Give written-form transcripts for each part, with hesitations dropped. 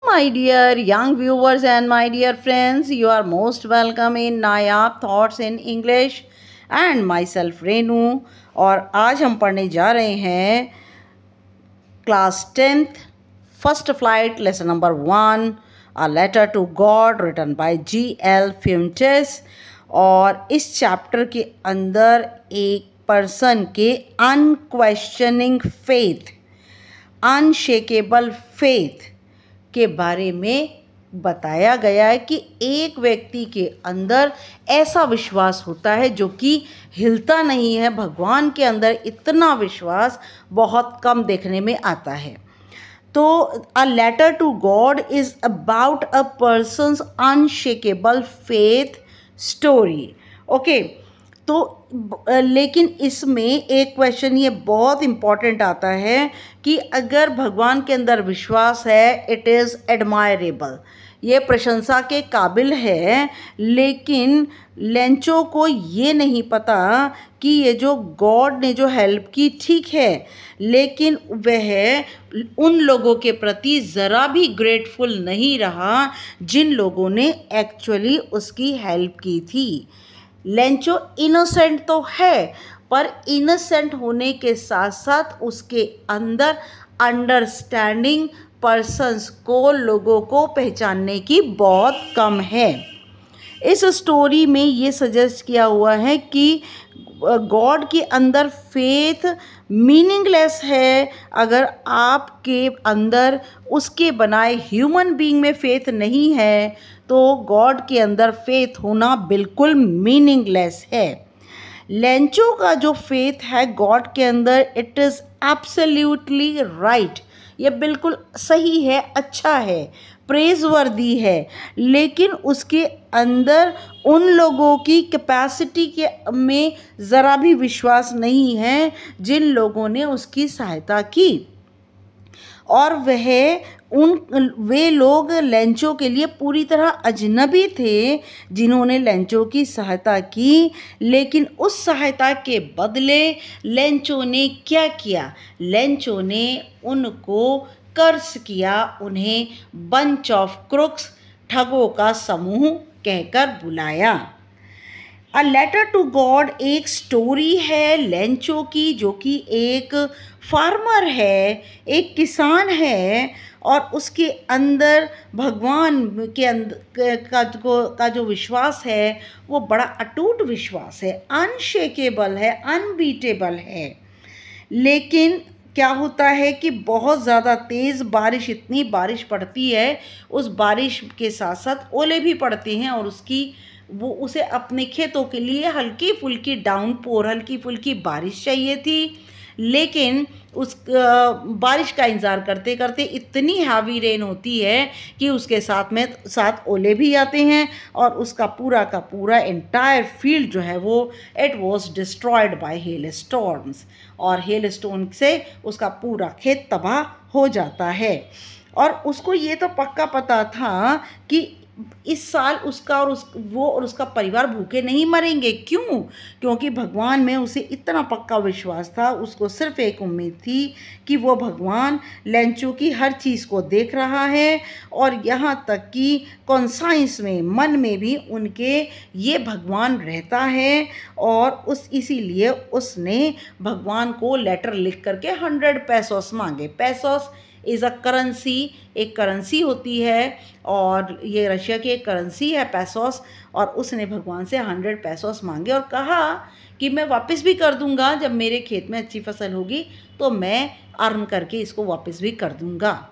My dear young viewers and my dear friends, you are most welcome in Nayab thoughts in English and myself Renu. और आज हम पढ़ने जा रहे हैं class 10th first flight lesson number 1 a letter to God written by G.L. Fuentes. और इस chapter के अंदर एक पर्सन के अनक्वेश्चनिंग फेथ, अनशेकेबल फेथ के बारे में बताया गया है कि एक व्यक्ति के अंदर ऐसा विश्वास होता है जो कि हिलता नहीं है। भगवान के अंदर इतना विश्वास बहुत कम देखने में आता है। तो a letter to God is about a person's unshakeable faith story. Okay, तो लेकिन इसमें एक क्वेश्चन ये बहुत इम्पॉर्टेंट आता है कि अगर भगवान के अंदर विश्वास है, इट इज़ एडमायरेबल, ये प्रशंसा के काबिल है। लेकिन लेंचो को ये नहीं पता कि ये जो गॉड ने जो हेल्प की ठीक है, लेकिन वह उन लोगों के प्रति ज़रा भी ग्रेटफुल नहीं रहा जिन लोगों ने एक्चुअली उसकी हेल्प की थी। लेंचो इनोसेंट तो है, पर इनोसेंट होने के साथ साथ उसके अंदर अंडरस्टैंडिंग पर्सन्स को, लोगों को पहचानने की बहुत कम है। इस स्टोरी में ये सजेस्ट किया हुआ है कि गॉड के अंदर फेथ मीनिंगलेस है। अगर आपके अंदर उसके बनाए ह्यूमन बीइंग में फेथ नहीं है तो गॉड के अंदर फेथ होना बिल्कुल मीनिंगलेस है। लेंचो का जो फेथ है गॉड के अंदर, इट इज़ एब्सोल्युटली राइट, ये बिल्कुल सही है, अच्छा है, प्रेज़वर्दी है। लेकिन उसके अंदर उन लोगों की कैपेसिटी के में ज़रा भी विश्वास नहीं है जिन लोगों ने उसकी सहायता की। और वे लोग लेंचो के लिए पूरी तरह अजनबी थे जिन्होंने लेंचो की सहायता की। लेकिन उस सहायता के बदले लेंचो ने क्या किया? लेंचो ने उनको कर्स किया, उन्हें बंच ऑफ क्रुक्स, ठगों का समूह कहकर बुलाया। अ लेटर टू गॉड एक स्टोरी है लेंचो की, जो कि एक फार्मर है, एक किसान है, और उसके अंदर भगवान के अंदर का जो विश्वास है वो बड़ा अटूट विश्वास है, अनशेकेबल है, अनबीटेबल है। लेकिन क्या होता है कि बहुत ज़्यादा तेज़ बारिश, इतनी बारिश पड़ती है, उस बारिश के साथ साथ ओले भी पड़ते हैं, और उसे अपने खेतों के लिए हल्की फुल्की डाउनपोर, हल्की फुल्की बारिश चाहिए थी। लेकिन उस बारिश का इंतज़ार करते करते इतनी हैवी रेन होती है कि उसके साथ ओले भी आते हैं, और उसका पूरा का पूरा एंटायर फील्ड जो है वो it was destroyed by hello storms, और हेल स्टोन से उसका पूरा खेत तबाह हो जाता है। और उसको ये तो पक्का पता था कि इस साल उसका और उसका परिवार भूखे नहीं मरेंगे। क्यों? क्योंकि भगवान में उसे इतना पक्का विश्वास था, उसको सिर्फ एक उम्मीद थी कि वो भगवान लेंचो की हर चीज़ को देख रहा है, और यहाँ तक कि कॉन्साइंस में, मन में भी उनके ये भगवान रहता है। और इसीलिए उसने भगवान को लेटर लिख करके 100 पैसोस मांगे। पैसोस इज़ अ करेंसी, एक करेंसी होती है, और ये रशिया की एक करेंसी है पैसोस। और उसने भगवान से 100 पैसोस मांगे और कहा कि मैं वापस भी कर दूंगा, जब मेरे खेत में अच्छी फसल होगी तो मैं अर्न करके इसको वापस भी कर दूंगा।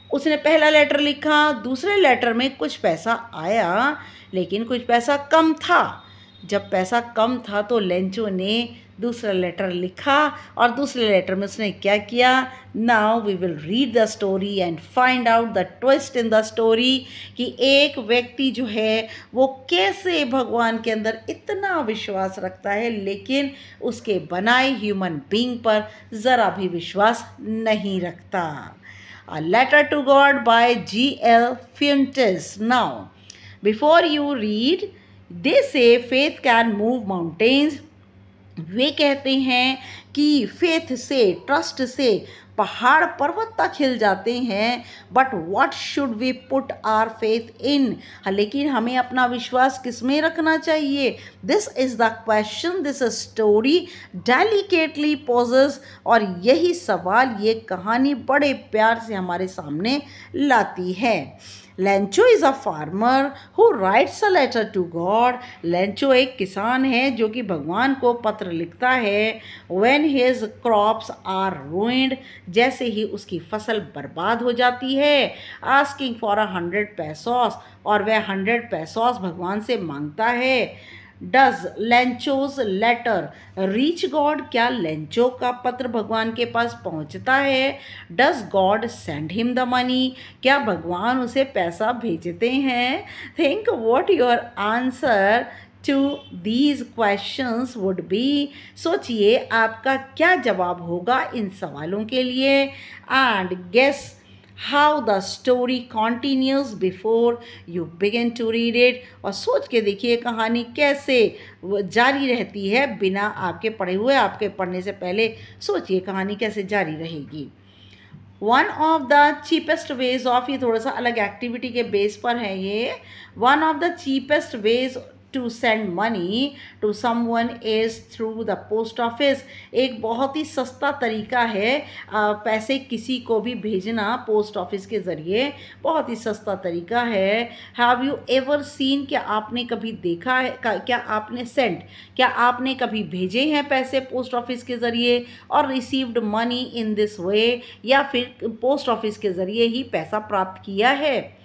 उसने पहला लेटर लिखा, दूसरे लेटर में कुछ पैसा आया, लेकिन कुछ पैसा कम था। जब पैसा कम था तो लेंचो ने दूसरा लेटर लिखा, और दूसरे लेटर में उसने क्या किया? Now we will read the story and find out the twist in the story, कि एक व्यक्ति जो है वो कैसे भगवान के अंदर इतना विश्वास रखता है, लेकिन उसके बनाए ह्यूमन बीइंग पर ज़रा भी विश्वास नहीं रखता। A letter to God by G.L. Fuentes. Now, before you read, they say faith can move mountains. वे कहते हैं कि फेथ से, ट्रस्ट से पहाड़ पर्वत तक हिल जाते हैं, but what should we put our faith in, लेकिन हमें अपना विश्वास किस में रखना चाहिए? This is the question this story delicately poses, और यही सवाल ये कहानी बड़े प्यार से हमारे सामने लाती है। Lencho is a farmer who writes a letter to God. Lencho एक किसान है जो कि भगवान को पत्र लिखता है। When his crops are ruined, जैसे ही उसकी फसल बर्बाद हो जाती है। आस्किंग फॉर 100 पैसोस, और वह 100 पैसोस भगवान से मांगता है। Does Lencho's letter reach God, क्या लेंचो का पत्र भगवान के पास पहुंचता है? Does God send him the money, क्या भगवान उसे पैसा भेजते हैं? Think what your answer to these questions would be, सोचिए आपका क्या जवाब होगा इन सवालों के लिए। And guess how the story continues before you begin to read it, और सोच के देखिए कहानी कैसे जारी रहती है बिना आपके पढ़े हुए। आपके पढ़ने से पहले सोचिए कहानी कैसे जारी रहेगी। One of the cheapest ways of, ये थोड़ा सा अलग एक्टिविटी के बेस पर है ये। One of the cheapest ways to send money to someone is through the post office, एक बहुत ही सस्ता तरीका है पैसे किसी को भी भेजना पोस्ट ऑफिस के ज़रिए, बहुत ही सस्ता तरीका है। हैव यू एवर सीन, क्या आपने कभी देखा है, क्या आपने सेंड, क्या आपने कभी भेजे हैं पैसे पोस्ट ऑफिस के ज़रिए, और received money in this way, या फिर पोस्ट ऑफिस के ज़रिए ही पैसा प्राप्त किया है?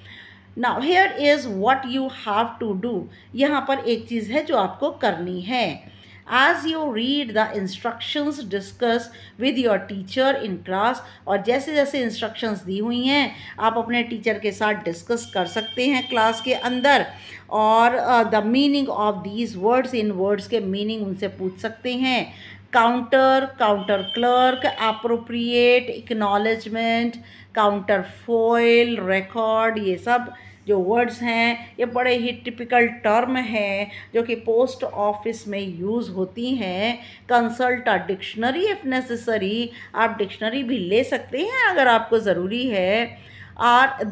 Now here is what you have to do, यहाँ पर एक चीज़ है जो आपको करनी है। As you read the instructions, discuss with your teacher in class, और जैसे जैसे instructions दी हुई हैं आप अपने टीचर के साथ डिस्कस कर सकते हैं क्लास के अंदर, और the meaning of these words, in words के मीनिंग उनसे पूछ सकते हैं। Counter, counter clerk, appropriate, acknowledgement, counter foil, record, ये सब जो वर्ड्स हैं ये बड़े ही टिपिकल टर्म हैं जो कि पोस्ट ऑफिस में यूज़ होती हैं। Consult a dictionary if necessary, आप डिक्शनरी भी ले सकते हैं अगर आपको ज़रूरी है। Are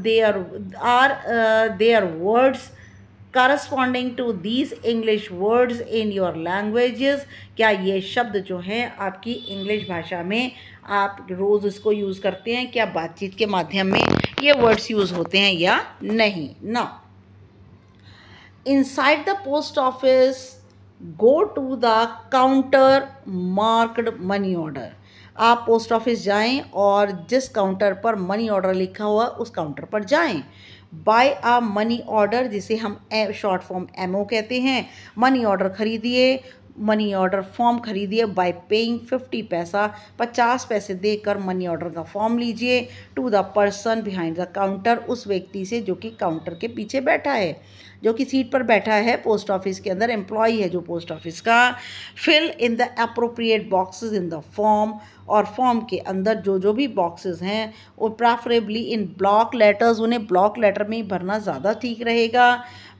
there words corresponding to these English words in your languages, क्या ये शब्द जो हैं आपकी इंग्लिश भाषा में आप रोज़ इसको यूज़ करते हैं, क्या बातचीत के माध्यम में ये वर्ड्स यूज़ होते हैं या नहीं ना। Inside the post office go to the counter marked money order, आप पोस्ट ऑफिस जाएं और जिस काउंटर पर मनी ऑर्डर लिखा हुआ उस काउंटर पर जाएं। बाय आ मनी ऑर्डर, जिसे हम शॉर्ट फॉर्म MO कहते हैं, मनी ऑर्डर खरीदिए, मनी ऑर्डर फॉर्म खरीदिए। बाय पेइंग 50 पैसा, 50 पैसे देकर मनी ऑर्डर का फॉर्म लीजिए। To the person behind the counter, उस व्यक्ति से जो कि काउंटर के पीछे बैठा है, जो कि सीट पर बैठा है पोस्ट ऑफिस के अंदर, एम्प्लॉई है जो पोस्ट ऑफिस का। Fill in the appropriate boxes in the form, और फॉर्म के अंदर जो जो भी बॉक्सेस हैं वो प्रेफरेबली इन ब्लॉक लेटर्स, उन्हें ब्लॉक लेटर में ही भरना ज़्यादा ठीक रहेगा।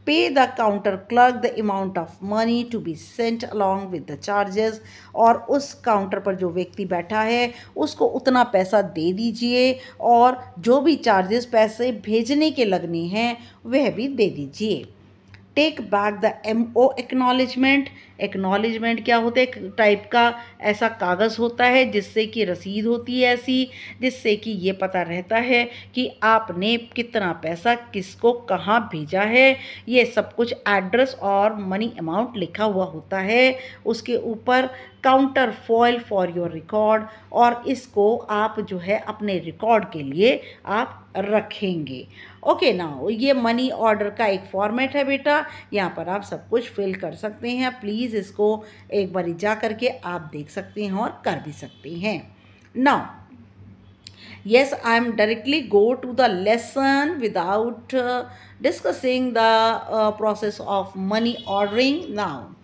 Pay the counter clerk the amount of money to be sent along with the charges, और उस काउंटर पर जो व्यक्ति बैठा है उसको उतना पैसा दे दीजिए और जो भी चार्जेस पैसे भेजने के लगने हैं वह भी दे दीजिए। Take back the MO acknowledgement, acknowledgement क्या होता है? एक टाइप का ऐसा कागज़ होता है जिससे कि रसीद होती है ऐसी, जिससे कि ये पता रहता है कि आपने कितना पैसा किसको कहाँ भेजा है। ये सब कुछ एड्रेस और मनी अमाउंट लिखा हुआ होता है उसके ऊपर। Counter foil for your record, और इसको आप जो है अपने रिकॉर्ड के लिए आप रखेंगे। ओके नाउ, ये मनी ऑर्डर का एक फॉर्मेट है बेटा, यहाँ पर आप सब कुछ फिल कर सकते हैं। प्लीज़ इसको एक बार जा करके आप देख सकते हैं और कर भी सकते हैं। Now yes, I am directly go to the lesson without discussing the process of money ordering. Now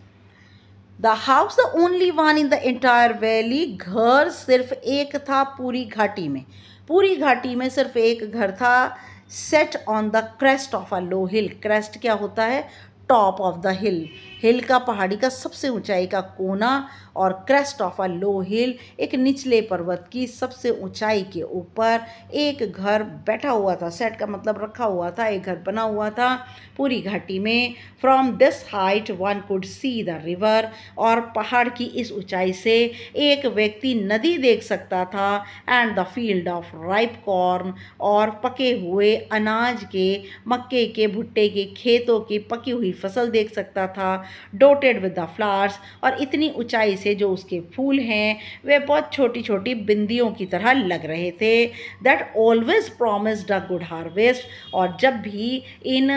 the house the only one in the entire valley, घर सिर्फ एक था पूरी घाटी में, पूरी घाटी में सिर्फ एक घर था। Set on the crest of a low hill, crest क्या होता है? टॉप ऑफ द हिल, हिल का पहाड़ी का सबसे ऊंचाई का कोना, और क्रेस्ट ऑफ अ लो हिल, एक निचले पर्वत की सबसे ऊंचाई के ऊपर एक घर बैठा हुआ था। सेट का मतलब रखा हुआ था, एक घर बना हुआ था पूरी घाटी में। From this height one could see the river, और पहाड़ की इस ऊंचाई से एक व्यक्ति नदी देख सकता था। And the field of ripe corn, और पके हुए अनाज के, मक्के के, भुट्टे के खेतों की पकी हुई फसल देख सकता था। डोटेड विद द फ्लावर्स, और इतनी ऊंचाई से जो उसके फूल हैं वे बहुत छोटी छोटी बिंदियों की तरह लग रहे थे। That always promised a good harvest, और जब भी इन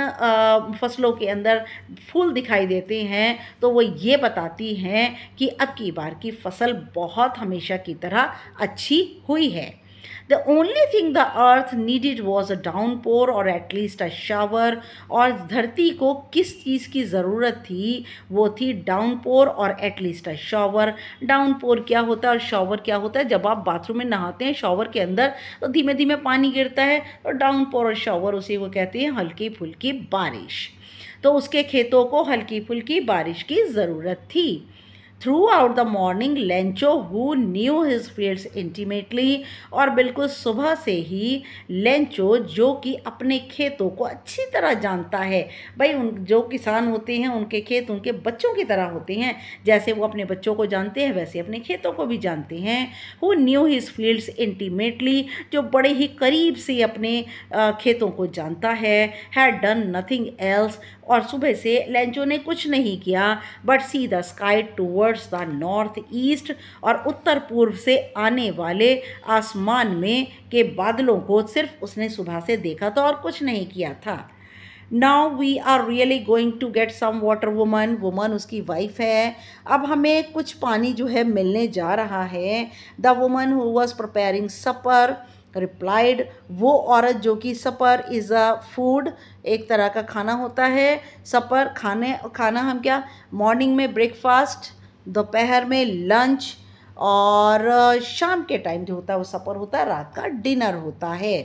फसलों के अंदर फूल दिखाई देते हैं तो वो ये बताती हैं कि अब की बार की फसल बहुत हमेशा की तरह अच्छी हुई है। The only thing the earth needed was a downpour or at least a shower, और धरती को किस चीज़ की ज़रूरत थी, वो थी डाउनपोर और एटलीस्ट अ शॉवर। डाउनपोर क्या होता है और शॉवर क्या होता है? जब आप बाथरूम में नहाते हैं शॉवर के अंदर तो धीमे धीमे पानी गिरता है, और डाउनपोर और शॉवर उसे वो कहते हैं हल्की फुल्की बारिश। तो उसके खेतों को हल्की फुल्की बारिश की ज़रूरत थी। Throughout the morning, Lencho who knew his fields intimately, और बिल्कुल सुबह से ही लेंचो जो कि अपने खेतों को अच्छी तरह जानता है। भाई उन जो किसान होते हैं उनके खेत उनके बच्चों की तरह होते हैं, जैसे वो अपने बच्चों को जानते हैं वैसे अपने खेतों को भी जानते हैं। Who knew his fields intimately, जो बड़े ही करीब से अपने खेतों को जानता है। Had done nothing else, और सुबह से लेंचो ने कुछ नहीं किया but see the sky towards the north east, और उत्तर पूर्व से आने वाले आसमान में के बादलों को सिर्फ उसने सुबह से देखा था और कुछ नहीं किया था। Now we are really going to get some water woman, woman उसकी वाइफ है। अब हमें कुछ पानी जो है मिलने जा रहा है। The woman who was preparing supper replied, वो औरत जो कि सपर इज़ अ फूड, एक तरह का खाना होता है। सपर खाना हम क्या मॉर्निंग में ब्रेकफास्ट, दोपहर में लंच, और शाम के टाइम जो होता है वो सपर होता है, रात का डिनर होता है।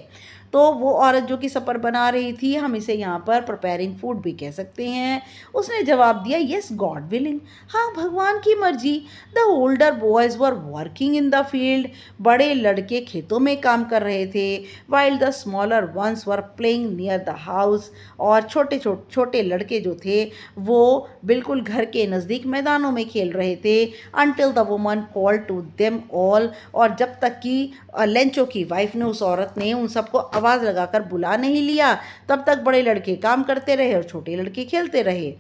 तो वो औरत जो कि सपर बना रही थी, हम इसे यहाँ पर प्रिपेयरिंग फूड भी कह सकते हैं, उसने जवाब दिया येस गॉड विलिंग, हाँ भगवान की मर्जी। The older boys were working in the field, बड़े लड़के खेतों में काम कर रहे थे। While the smaller ones were playing near the house, और छोटे लड़के जो थे वो बिल्कुल घर के नज़दीक मैदानों में खेल रहे थे। Until the woman call to them all, और जब तक कि लेंचो की वाइफ ने, उस औरत ने उन सबको आवाज़ लगाकर बुला नहीं लिया, तब तक बड़े लड़के काम करते रहे और छोटे लड़के खेलते रहे।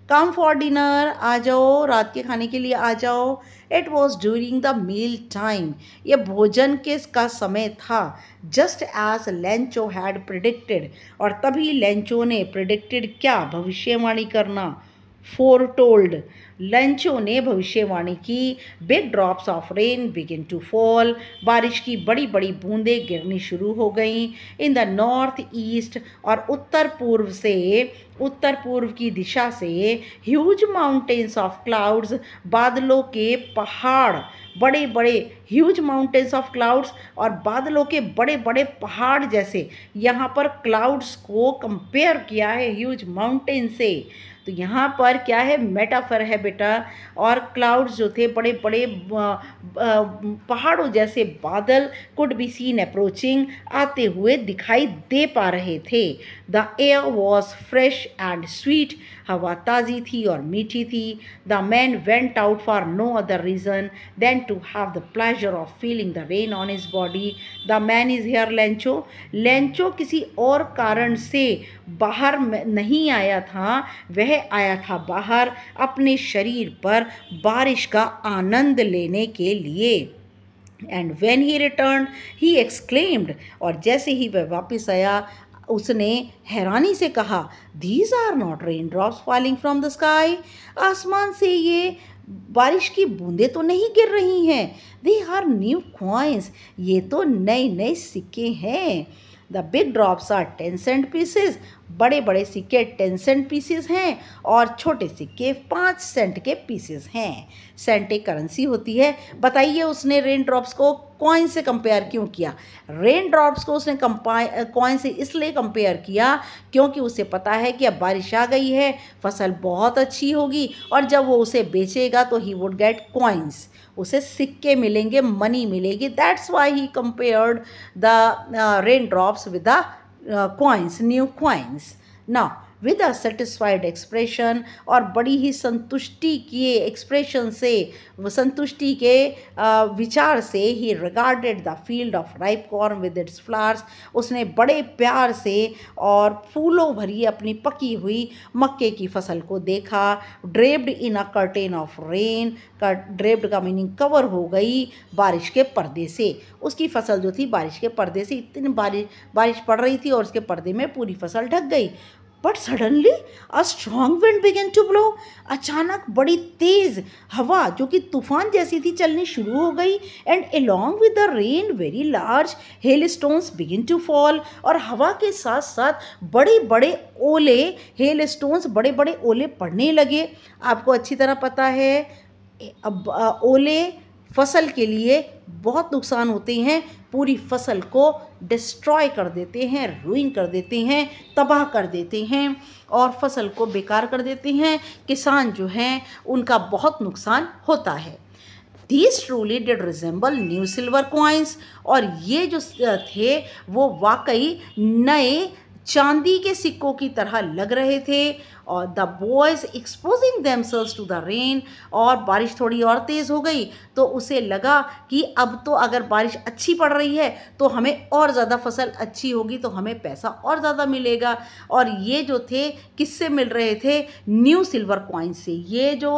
कम फॉर डिनर, आ जाओ रात के खाने के लिए आ जाओ। It was during the meal time, ये भोजन के का समय था। Just as Lencho had predicted, और तभी लेंचो ने प्रिडिक्टेड क्या, भविष्यवाणी करना, फोरटोल्ड, लेंचो ने भविष्यवाणी की। Big drops of rain begin to fall, बारिश की बड़ी बड़ी बूंदें गिरनी शुरू हो गईं। इन द नॉर्थ ईस्ट, और उत्तर पूर्व की दिशा से ह्यूज माउंटेन्स ऑफ क्लाउड्स, बादलों के पहाड़, बड़े बड़े ह्यूज माउंटेन्स ऑफ क्लाउड्स, और बादलों के बड़े बड़े पहाड़ जैसे, यहाँ पर क्लाउड्स को कंपेयर किया है ह्यूज माउंटेन से। तो यहाँ पर क्या है, मेटाफर है बेटा। और क्लाउड्स जो थे बड़े बड़े पहाड़ों जैसे बादल कुड बी सीन अप्रोचिंग, आते हुए दिखाई दे पा रहे थे। The air was fresh and sweet, हवा ताज़ी थी और मीठी थी। The man went out for no other reason than to have the pleasure of feeling the rain on his body. The man is here Lencho, Lencho किसी और कारण से बाहर नहीं आया था, वह आया था बाहर अपने शरीर पर बारिश का आनंद लेने के लिए। And when he return he exclaimed, और जैसे ही वह वापस आया उसने हैरानी से कहा, these are not rain drops falling from the sky, आसमान से ये बारिश की बूंदें तो नहीं गिर रही हैं। दे आर न्यू कॉइन्स, ये तो नए नए सिक्के हैं। The big drops are 10 cent pieces, बड़े बड़े सिक्के 10 सेंट पीसेस हैं और छोटे सिक्के 5 सेंट के पीसेस हैं। सेंट एक करेंसी होती है। बताइए उसने रेन ड्रॉप्स को कॉइन से कंपेयर क्यों किया? रेन ड्रॉप्स को उसने कॉइन से इसलिए कंपेयर किया क्योंकि उसे पता है कि अब बारिश आ गई है, फसल बहुत अच्छी होगी और जब वो उसे बेचेगा तो ही वुड गेट कॉइन्स, उसे सिक्के मिलेंगे, मनी मिलेगी। That's why he compared the rain drops with the coins, new coins. Now with a satisfied expression, और बड़ी ही संतुष्टि के एक्सप्रेशन से, संतुष्टि के विचार से, ही regarded the field of ripe corn with its flowers, उसने बड़े प्यार से और फूलों भरी अपनी पकी हुई मक्के की फसल को देखा। draped in a curtain of rain, draped का मीनिंग कवर हो गई बारिश के पर्दे से। उसकी फसल जो थी बारिश के पर्दे से, इतनी बारिश पड़ रही थी और उसके पर्दे में पूरी फसल ढक गई। But suddenly a strong wind began to blow, अचानक बड़ी तेज हवा जो कि तूफान जैसी थी चलनी शुरू हो गई। And along with the rain very large hail stones begin to fall, और हवा के साथ साथ बड़े बड़े ओले, हेल स्टोन्स, बड़े बड़े ओले पड़ने लगे। आपको अच्छी तरह पता है अब ओले फसल के लिए बहुत नुकसान होते हैं, पूरी फसल को डिस्ट्रॉय कर देते हैं, रूइन कर देते हैं, तबाह कर देते हैं और फसल को बेकार कर देते हैं। किसान जो हैं उनका बहुत नुकसान होता है। These truly did resemble new silver coins, और ये जो थे वो वाकई नए चांदी के सिक्कों की तरह लग रहे थे। और the boys exposing themselves to the rain, और बारिश थोड़ी और तेज़ हो गई तो उसे लगा कि अब तो अगर बारिश अच्छी पड़ रही है तो हमें और ज़्यादा फसल अच्छी होगी, तो हमें पैसा और ज़्यादा मिलेगा। और ये जो थे किससे मिल रहे थे? न्यू सिल्वर कॉइन से। ये जो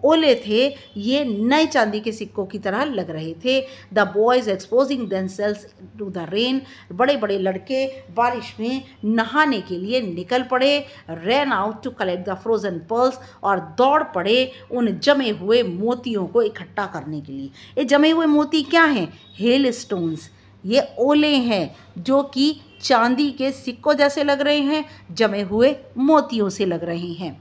ओले थे ये नए चांदी के सिक्कों की तरह लग रहे थे। The boys exposing themselves to the rain, बड़े बड़े लड़के बारिश में नहाने के लिए निकल पड़े। Ran out to collect the frozen pearls, और दौड़ पड़े उन जमे हुए मोतियों को इकट्ठा करने के लिए। ये जमे हुए मोती क्या हैं? हेल स्टोन्स, ये ओले हैं जो कि चांदी के सिक्कों जैसे लग रहे हैं, जमे हुए मोतियों से लग रहे हैं।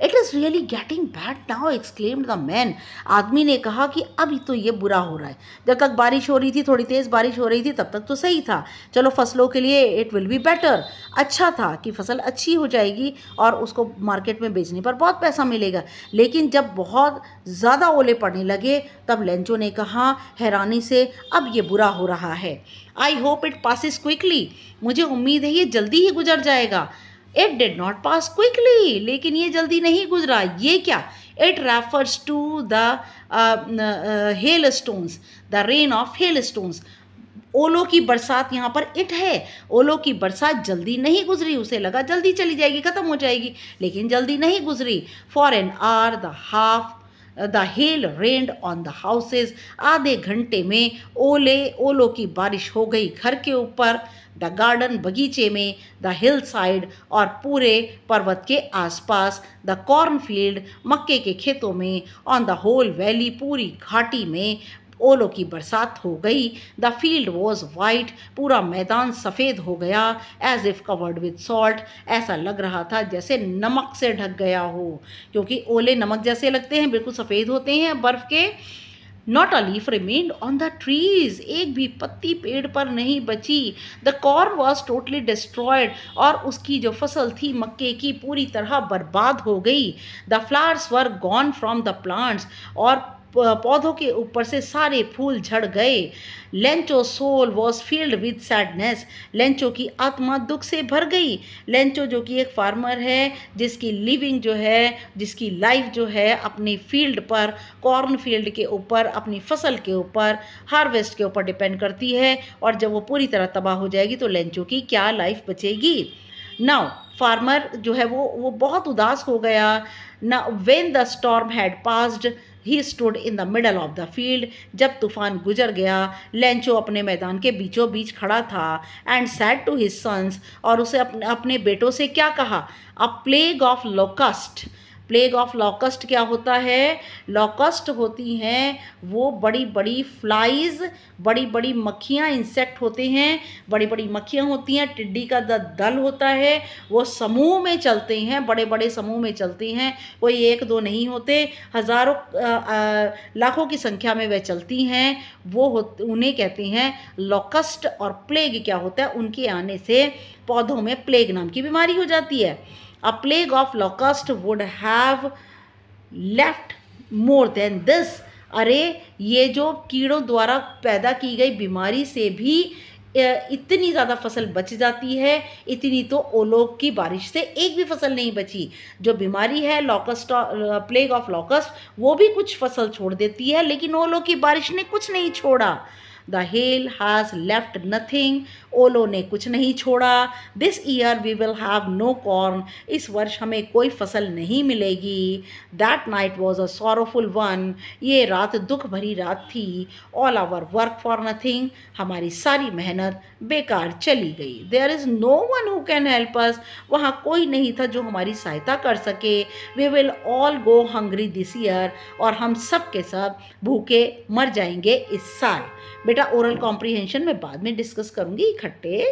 It is really getting bad now, exclaimed the man, आदमी ने कहा कि अभी तो ये बुरा हो रहा है। जब तक बारिश हो रही थी, थोड़ी तेज़ बारिश हो रही थी, तब तक तो सही था, चलो फसलों के लिए इट विल बी बेटर, अच्छा था कि फसल अच्छी हो जाएगी और उसको मार्केट में बेचने पर बहुत पैसा मिलेगा। लेकिन जब बहुत ज़्यादा ओले पड़ने लगे तब लेंचो ने कहा हैरानी से, अब ये बुरा हो रहा है। I hope it passes quickly, मुझे उम्मीद है ये जल्दी ही गुजर जाएगा। It did not pass quickly, लेकिन ये जल्दी नहीं गुजरा। ये क्या? It refers to the hail stones, the rain of hail stones. ओलों की बरसात यहाँ पर इट है। ओलों की बरसात जल्दी नहीं गुजरी, उसे लगा जल्दी चली जाएगी, ख़त्म हो जाएगी, लेकिन जल्दी नहीं गुजरी। For an hour the hell rained on the houses, आधे घंटे में ओलों की बारिश हो गई घर के ऊपर, द गार्डन बगीचे में, द हिल साइड और पूरे पर्वत के आसपास, द कॉर्न फील्ड मक्के के खेतों में, ऑन द होल वैली पूरी घाटी में ओलों की बरसात हो गई। द फील्ड वॉज वाइट, पूरा मैदान सफ़ेद हो गया। As if covered with salt, ऐसा लग रहा था जैसे नमक से ढक गया हो, क्योंकि ओले नमक जैसे लगते हैं, बिल्कुल सफ़ेद होते हैं बर्फ़ के। Not a leaf remained on the trees, एक भी पत्ती पेड़ पर नहीं बची। The corn was totally destroyed, और उसकी जो फसल थी मक्के की पूरी तरह बर्बाद हो गई। The flowers were gone from the plants, और पौधों के ऊपर से सारे फूल झड़ गए। Lencho soul was filled with sadness, Lencho की आत्मा दुख से भर गई। लेंचो जो कि एक फार्मर है जिसकी लिविंग जो है, जिसकी लाइफ जो है अपनी फील्ड पर, कॉर्न फील्ड के ऊपर, अपनी फसल के ऊपर, हार्वेस्ट के ऊपर डिपेंड करती है, और जब वो पूरी तरह तबाह हो जाएगी तो लेंचो की क्या लाइफ बचेगी। नाउ फार्मर जो है वो बहुत उदास हो गया। ना when the storm had passed he stood in the middle of the field, जब तूफान गुजर गया लेंचो अपने मैदान के बीचों बीच खड़ा था। And said to his sons, और उसे अपने बेटों से क्या कहा? A plague of locust, plague of locust क्या होता है? लॉकस्ट होती हैं वो बड़ी बड़ी फ्लाइज, बड़ी बड़ी मक्खियाँ, इंसेक्ट होते हैं, बड़ी बड़ी मक्खियाँ होती हैं, टिड्डी का दल होता है, वो समूह में चलते हैं, बड़े बड़े समूह में चलते हैं, कोई एक दो नहीं होते, हज़ारों लाखों की संख्या में वे चलती हैं, उन्हें कहते हैं लॉकस्ट। और प्लेग क्या होता है? उनके आने से पौधों में प्लेग नाम की बीमारी हो जाती है। A plague of locust would have left more than this। अरे ये जो कीड़ों द्वारा पैदा की गई बीमारी से भी इतनी ज़्यादा फसल बच जाती है, इतनी तो ओलों की बारिश से एक भी फसल नहीं बची। जो बीमारी है लॉकस्ट, प्लेग ऑफ लॉकस्ट, वो भी कुछ फसल छोड़ देती है, लेकिन ओलों की बारिश ने कुछ नहीं छोड़ा। The hail has left nothing. ओलों ने कुछ नहीं छोड़ा। This year we will have no corn. इस वर्ष हमें कोई फसल नहीं मिलेगी। That night was a sorrowful one. ये रात दुख भरी रात थी। All our work for nothing. हमारी सारी मेहनत बेकार चली गई। There is no one who can help us. वहाँ कोई नहीं था जो हमारी सहायता कर सके। We will all go hungry this year. और हम सब के सब भूखे मर जाएंगे इस साल। बेटा ओरल कॉम्प्रीहेंशन में बाद में डिस्कस करूंगी इकट्ठे।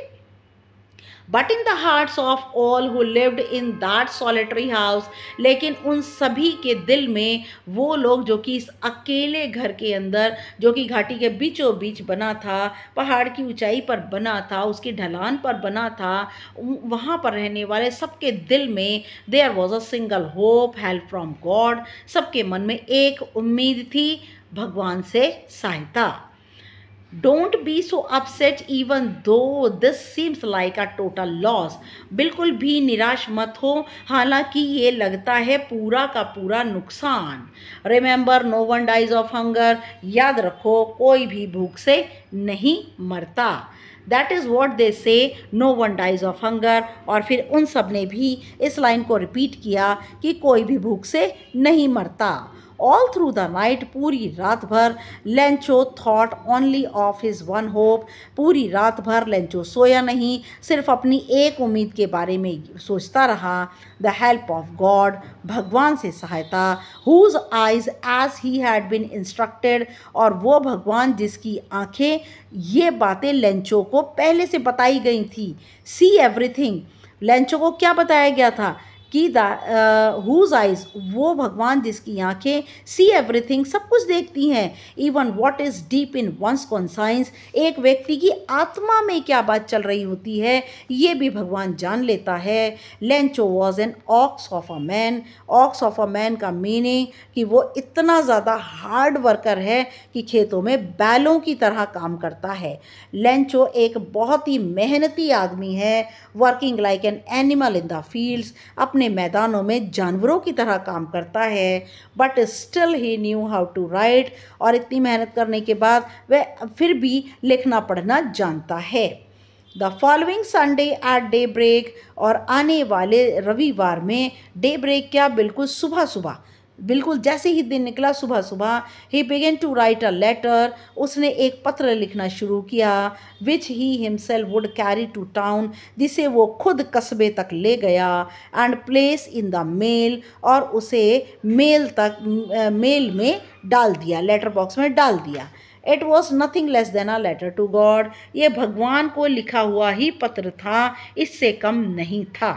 But in the hearts of all who lived in that solitary house. लेकिन उन सभी के दिल में, वो लोग जो कि इस अकेले घर के अंदर, जो कि घाटी के बीचों बीच बना था, पहाड़ की ऊंचाई पर बना था, उसकी ढलान पर बना था, वहाँ पर रहने वाले सबके दिल में there was a single hope, help from God. सबके मन में एक उम्मीद थी, भगवान से सहायता। Don't be so upset even though this seems like a total loss. बिल्कुल भी निराश मत हो, हालांकि ये लगता है पूरा का पूरा नुकसान। Remember no one dies of hunger. याद रखो कोई भी भूख से नहीं मरता। That is what they say, no one dies of hunger. और फिर उन सब ने भी इस लाइन को रिपीट किया कि कोई भी भूख से नहीं मरता। ऑल थ्रू द नाइट, पूरी रात भर, Lencho thought only of his one hope. पूरी रात भर लेंचो सोया नहीं, सिर्फ अपनी एक उम्मीद के बारे में सोचता रहा। द हेल्प ऑफ गॉड, भगवान से सहायता। Whose eyes as he had been instructed. और वो भगवान जिसकी आंखें, ये बातें लेंचो को पहले से बताई गई थी। सी एवरीथिंग, लेंचो को क्या बताया गया था कि हुज आइज, वो भगवान जिसकी आंखें सी एवरीथिंग, सब कुछ देखती हैं। Even what is deep in one's conscience, एक व्यक्ति की आत्मा में क्या बात चल रही होती है ये भी भगवान जान लेता है। Lencho was an ox of a man. Ox of a man का मीनिंग कि वो इतना ज़्यादा हार्ड वर्कर है कि खेतों में बैलों की तरह काम करता है। लेंचो एक बहुत ही मेहनती आदमी है। Working like an animal in the fields, अपने मैदानों में जानवरों की तरह काम करता है। But still he knew how to write. और इतनी मेहनत करने के बाद वह फिर भी लिखना पढ़ना जानता है। The following Sunday at daybreak, और आने वाले रविवार में, डे ब्रेक क्या, बिल्कुल सुबह सुबह, बिल्कुल जैसे ही दिन निकला सुबह सुबह, he began to write a letter, उसने एक पत्र लिखना शुरू किया। Which he himself would carry to town, जिसे वो खुद कस्बे तक ले गया। And place in the mail, और उसे मेल में डाल दिया, लेटर बॉक्स में डाल दिया। It was nothing less than a letter to God, ये भगवान को लिखा हुआ ही पत्र था, इससे कम नहीं था।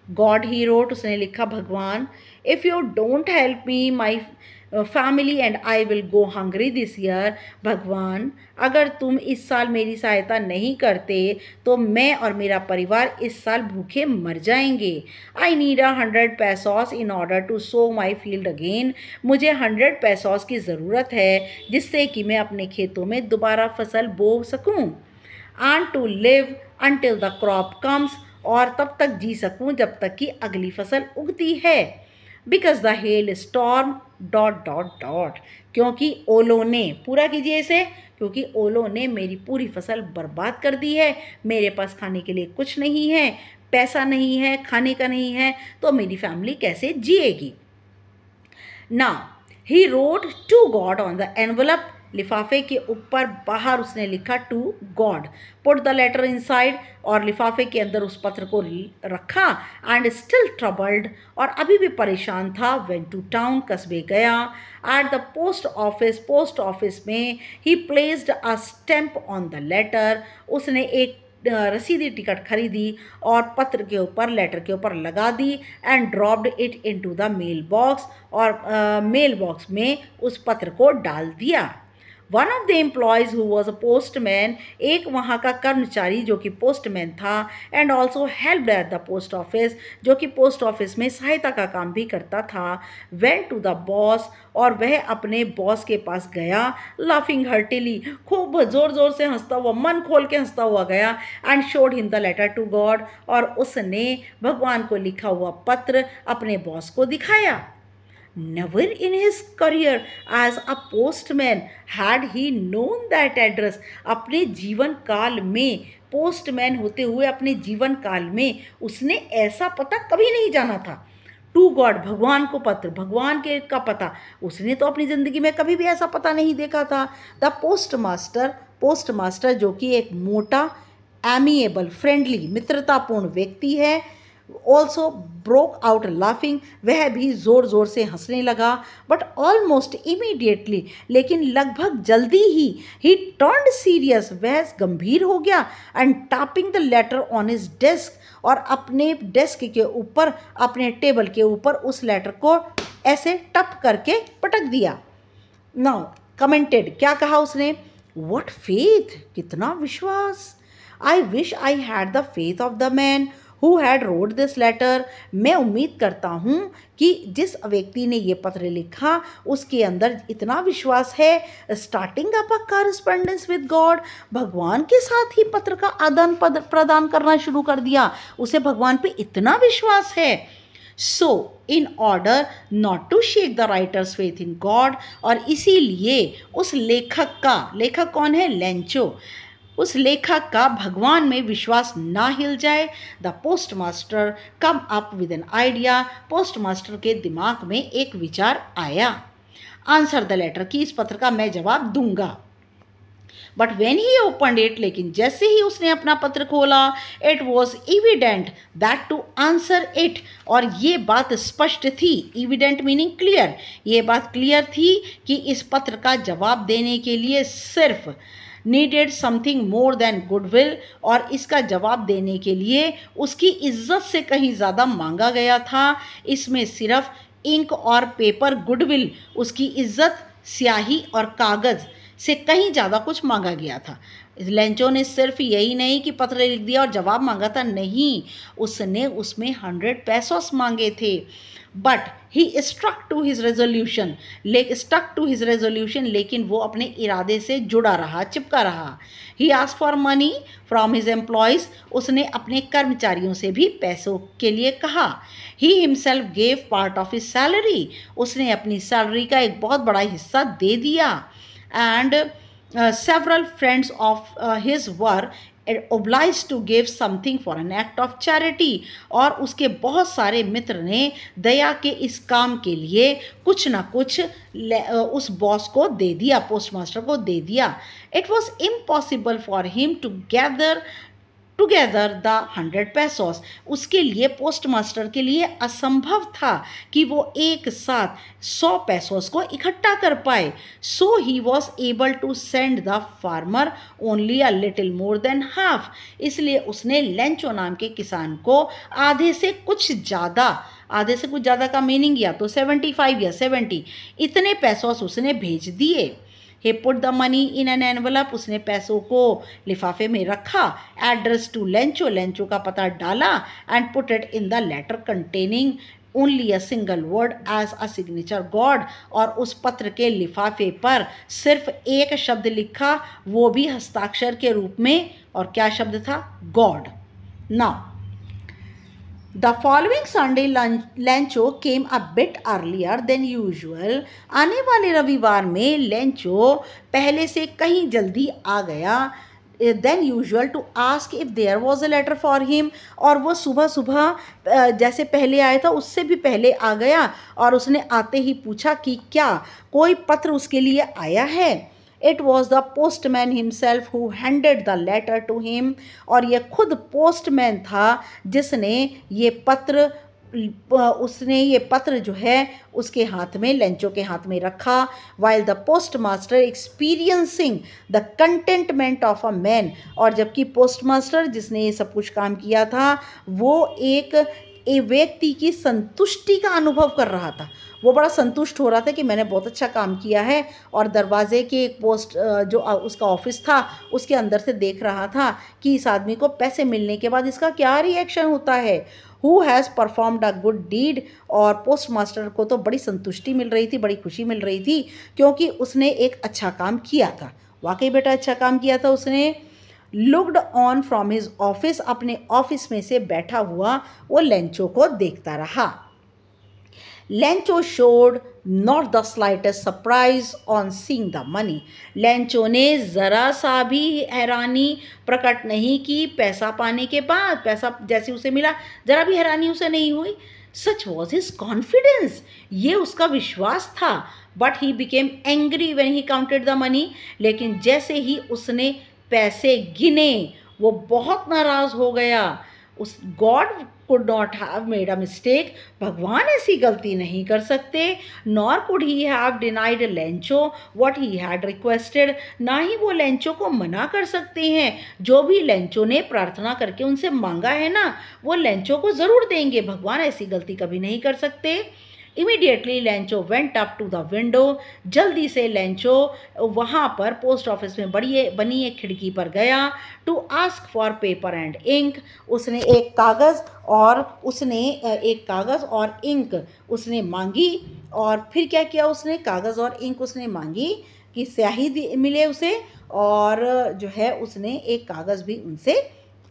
गॉड ही रोट, उसने लिखा भगवान, if you don't help me my family and I will go hungry this year. भगवान, अगर तुम इस साल मेरी सहायता नहीं करते तो मैं और मेरा परिवार इस साल भूखे मर जाएंगे। I need 100 pesos in order to sow my field again. मुझे 100 पैसोस की ज़रूरत है जिससे कि मैं अपने खेतों में दोबारा फसल बो सकूं। And to live until the crop comes, और तब तक जी सकूं जब तक कि अगली फसल उगती है। Because the hell storm dot dot dot, क्योंकि ओलों ने, पूरा कीजिए इसे, क्योंकि ओलों ने मेरी पूरी फसल बर्बाद कर दी है। मेरे पास खाने के लिए कुछ नहीं है, पैसा नहीं है, खाने का नहीं है, तो मेरी फैमिली कैसे जिएगी। Now he wrote to God on the envelope लिफाफे के ऊपर बाहर उसने लिखा to God, put the letter inside, और लिफाफे के अंदर उस पत्र को रखा, एंड स्टिल ट्रबल्ड, और अभी भी परेशान था, वेंट टू टाउन, कस्बे गया, एट द पोस्ट ऑफिस में ही placed a stamp on the letter, उसने एक रसीदी टिकट खरीदी और पत्र के ऊपर, लेटर के ऊपर लगा दी, and dropped it into the mail box, और मेल बॉक्स में उस पत्र को डाल दिया। One of the employees who was a postman, एक वहाँ का कर्मचारी जो कि पोस्टमैन था, and also helped at the post office, जो कि पोस्ट ऑफिस में सहायता का काम भी करता था, वेंट टू द बॉस, और वह अपने बॉस के पास गया, लाफिंग हर्टिली, खूब ज़ोर ज़ोर से हंसता हुआ, मन खोल के हंसता हुआ गया, and showed him the letter to God, और उसने भगवान को लिखा हुआ पत्र अपने बॉस को दिखाया। Never in his career as a postman had he known that address. अपने जीवन काल में, पोस्टमैन होते हुए अपने जीवन काल में उसने ऐसा पता कभी नहीं जाना था। टू गॉड, भगवान को पत्र, भगवान के का पता, उसने तो अपनी ज़िंदगी में कभी भी ऐसा पता नहीं देखा था। द पोस्टमास्टर जो कि एक मोटा, एमिएबल, फ्रेंडली, मित्रतापूर्ण व्यक्ति है, ऑल्सो ब्रोक आउट लाफिंग, वह भी ज़ोर ज़ोर से हंसने लगा, बट ऑलमोस्ट इमीडिएटली, लेकिन लगभग जल्दी ही टर्न्ड सीरियस, वह गंभीर हो गया, and tapping the later on his desk, और अपने डेस्क के ऊपर, अपने टेबल के ऊपर उस लेटर को ऐसे टप करके पटक दिया। नाउ कमेंटेड, क्या कहा उसने, व्हाट फेथ, कितना विश्वास, I wish I had the faith of the man who had wrote this letter, मैं उम्मीद करता हूँ कि जिस व्यक्ति ने ये पत्र लिखा उसके अंदर इतना विश्वास है, starting up a correspondence with God, भगवान के साथ ही पत्र का आदान प्रदान करना शुरू कर दिया, उसे भगवान पे इतना विश्वास है। So in order not to shake the writer's faith in God, और इसीलिए उस लेखक कौन है, लेंचो, उस लेखक का भगवान में विश्वास ना हिल जाए, the postmaster come up with an idea, postmaster के दिमाग में एक विचार आया, आंसर द लेटर, कि इस पत्र का मैं जवाब दूंगा। But when he opened it, लेकिन जैसे ही उसने अपना पत्र खोला, it was evident that to answer it, और ये बात स्पष्ट थी, एविडेंट मीनिंग क्लियर, ये बात क्लियर थी कि इस पत्र का जवाब देने के लिए सिर्फ needed something more than goodwill, और इसका जवाब देने के लिए उसकी इज्जत से कहीं ज़्यादा मांगा गया था। इसमें सिर्फ इंक और पेपर, गुडविल, उसकी इज्जत, स्याही और कागज़ से कहीं ज़्यादा कुछ मांगा गया था। लेंचो ने सिर्फ यही नहीं कि पत्र लिख दिया और जवाब मांगा था, नहीं, उसने उसमें 100 पेसोस मांगे थे। But he stuck to his resolution, लेकिन वो अपने इरादे से जुड़ा रहा, चिपका रहा। He asked for money from his employees, उसने अपने कर्मचारियों से भी पैसों के लिए कहा। He himself gave part of his salary, उसने अपनी सैलरी का एक बहुत बड़ा हिस्सा दे दिया। And several friends of his were obliged to give something for an act of charity, और उसके बहुत सारे मित्र ने दया के इस काम के लिए कुछ ना कुछ उस बॉस को दे दिया, पोस्टमास्टर को दे दिया। It was impossible for him to gather together the 100 pesos, उसके लिए, पोस्टमास्टर के लिए असंभव था कि वो एक साथ 100 पेसोस को इकट्ठा कर पाए। So he was able to send the farmer only a little more than half, इसलिए उसने लेंचो नाम के किसान को आधे से कुछ ज़्यादा का मीनिंग या तो 75 या 70 इतने पेसोस उसने भेज दिए। He put the money in an envelope, उसने पैसों को लिफाफे में रखा, एड्रेस टू लेंचो का पता डाला, and put it in the letter containing only a single word as a signature God, और उस पत्र के लिफाफे पर सिर्फ एक शब्द लिखा, वो भी हस्ताक्षर के रूप में, और क्या शब्द था, God. Now The following Sunday, Lencho came a bit earlier than usual. आने वाले रविवार में लेंचो पहले से कहीं जल्दी आ गया than usual to ask if there was a letter for him, और वो सुबह जैसे पहले आया था उससे भी पहले आ गया, और उसने आते ही पूछा कि क्या कोई पत्र उसके लिए आया है। It was the postman himself who handed the letter to him, और ये खुद पोस्टमैन था जिसने ये पत्र जो है उसके हाथ में, लेंचो के हाथ में रखा। While the post master experiencing the containment of a man, और जबकि पोस्ट मास्टर जिसने ये सब कुछ काम किया था वो एक व्यक्ति की संतुष्टि का अनुभव कर रहा था। वो बड़ा संतुष्ट हो रहा था कि मैंने बहुत अच्छा काम किया है, और दरवाजे के एक पोस्ट जो उसका ऑफिस था उसके अंदर से देख रहा था कि इस आदमी को पैसे मिलने के बाद इसका क्या रिएक्शन होता है। Who has performed a good deed, और पोस्ट मास्टर को तो बड़ी संतुष्टि मिल रही थी, बड़ी खुशी मिल रही थी, क्योंकि उसने एक अच्छा काम किया था। वाकई बेटा अच्छा काम किया था उसने। Looked on from his office, अपने ऑफिस में से बैठा हुआ वो लेंचो को देखता रहा। Lencho showed not the slightest surprise on seeing the money, Lencho ने ज़रा सा भी हैरानी प्रकट नहीं की पैसा पाने के बाद। पैसा जैसे उसे मिला ज़रा भी हैरानी उसे नहीं हुई। सच वॉज हिज कॉन्फिडेंस, ये उसका विश्वास था। But he became angry when he counted the money, लेकिन जैसे ही उसने पैसे गिने वो बहुत नाराज़ हो गया। उस God could not have made a mistake, भगवान ऐसी गलती नहीं कर सकते। Nor could he have denied Lencho what he had requested, ना ही वो लेंचो को मना कर सकते हैं। जो भी लेंचो ने प्रार्थना करके उनसे मांगा है ना, वो लेंचो को ज़रूर देंगे। भगवान ऐसी गलती कभी नहीं कर सकते। Immediately Lencho went up to the window, जल्दी से लेंचो वहाँ पर पोस्ट ऑफिस में बनी एक खिड़की पर गया। To ask for paper and ink, उसने एक कागज़ और इंक उसने मांगी। और फिर क्या किया उसने, कागज़ और इंक उसने मांगी कि स्याही मिले उसे, और जो है उसने एक कागज़ भी उनसे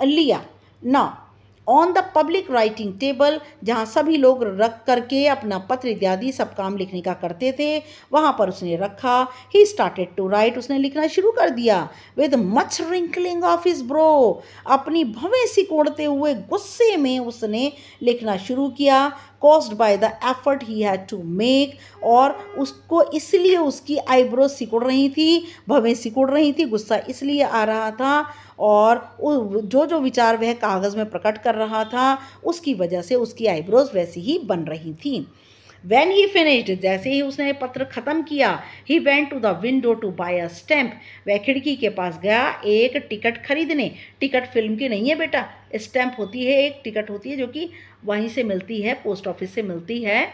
लिया। ना on the public writing table, जहाँ सभी लोग रख करके अपना पत्र इत्यादि सब काम लिखने का करते थे, वहाँ पर उसने रखा। ही स्टार्टेड टू राइट, उसने लिखना शुरू कर दिया। With much wrinkling of his bro, अपनी भवें सिकोड़ते हुए गुस्से में उसने लिखना शुरू किया। Caused by the effort he had to make, और उसको इसलिए उसकी आईब्रो सिकुड़ रही थी, भवें सिकुड़ रही थी, गुस्सा इसलिए आ रहा था, और जो विचार वह कागज़ में प्रकट कर रहा था उसकी वजह से उसकी आईब्रोज वैसी ही बन रही थी। When he finished, जैसे ही उसने पत्र ख़त्म किया, he went to the window to buy a stamp, वह खिड़की के पास गया एक टिकट खरीदने। टिकट फिल्म की नहीं है बेटा, स्टैम्प होती है, एक टिकट होती है जो कि वहीं से मिलती है, पोस्ट ऑफिस से मिलती है।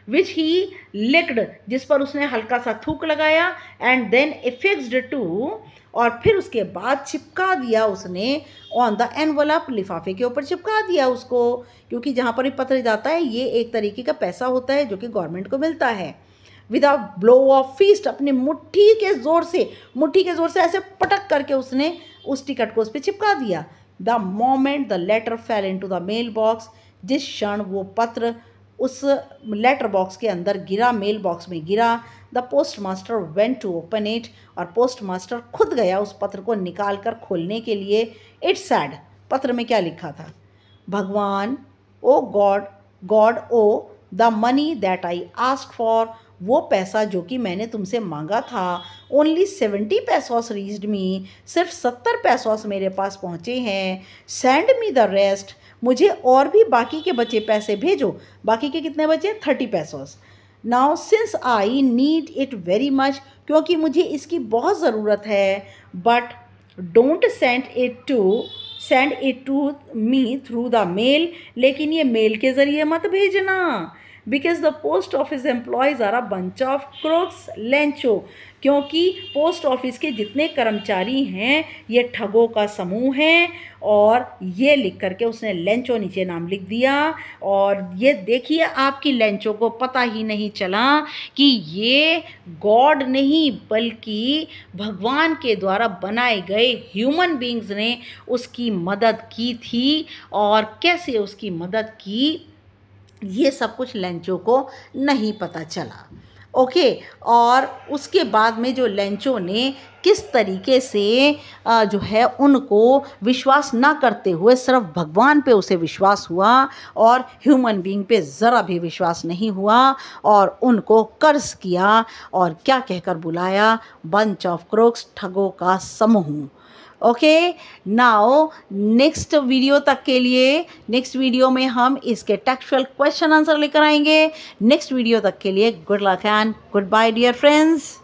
विच ही लिक्ड, जिस पर उसने हल्का सा थूक लगाया। एंड देन एफिक्स्ड टू, और फिर उसके बाद चिपका दिया उसने ऑन द एनवलप, लिफाफे के ऊपर चिपका दिया उसको, क्योंकि जहाँ पर भी पत्र जाता है ये एक तरीके का पैसा होता है जो कि गवर्नमेंट को मिलता है। With a blow of fist, अपने मुट्ठी के ज़ोर से ऐसे पटक करके उसने उस टिकट को उस पर चिपका दिया। The moment the letter fell into the mail box, जिस क्षण वो पत्र उस लेटर बॉक्स के अंदर गिरा, मेल बॉक्स में गिरा, the postmaster went to open it, और पोस्ट मास्टर खुद गया उस पत्र को निकाल कर खोलने के लिए। इट सैड, पत्र में क्या लिखा था, भगवान, O God O the money that I ask for, वो पैसा जो कि मैंने तुमसे मांगा था, ओनली 70 पैसोस रीच्ड मी, सिर्फ 70 पैसोस मेरे पास पहुँचे हैं। सेंड मी द रेस्ट, मुझे और भी बाकी के बचे पैसे भेजो। बाकी के कितने बचे, 30 pesos. Now since I need it very much, क्योंकि मुझे इसकी बहुत ज़रूरत है। But don't send it to me through the mail, लेकिन ये मेल के ज़रिए मत भेजना। Because the post office employees are a bunch of crooks Lencho, क्योंकि पोस्ट ऑफिस के जितने कर्मचारी हैं ये ठगों का समूह है। और ये लिख करके उसने लेंचो नीचे नाम लिख दिया। और ये देखिए आपकी लेंचो को पता ही नहीं चला कि ये गॉड नहीं बल्कि भगवान के द्वारा बनाए गए ह्यूमन बीइंग्स ने उसकी मदद की थी। और कैसे उसकी मदद की ये सब कुछ लेंचो को नहीं पता चला। ओके। और उसके बाद में जो लेंचो ने किस तरीके से जो है उनको विश्वास ना करते हुए सिर्फ भगवान पे उसे विश्वास हुआ और ह्यूमन बीइंग पे ज़रा भी विश्वास नहीं हुआ और उनको कर्ज किया और क्या कहकर बुलाया, बंच ऑफ क्रोक्स, ठगों का समूह। ओके, नाउ नेक्स्ट वीडियो तक के लिए, नेक्स्ट वीडियो में हम इसके टेक्सचुअल क्वेश्चन आंसर लेकर आएंगे। नेक्स्ट वीडियो तक के लिए good luck and goodbye dear friends.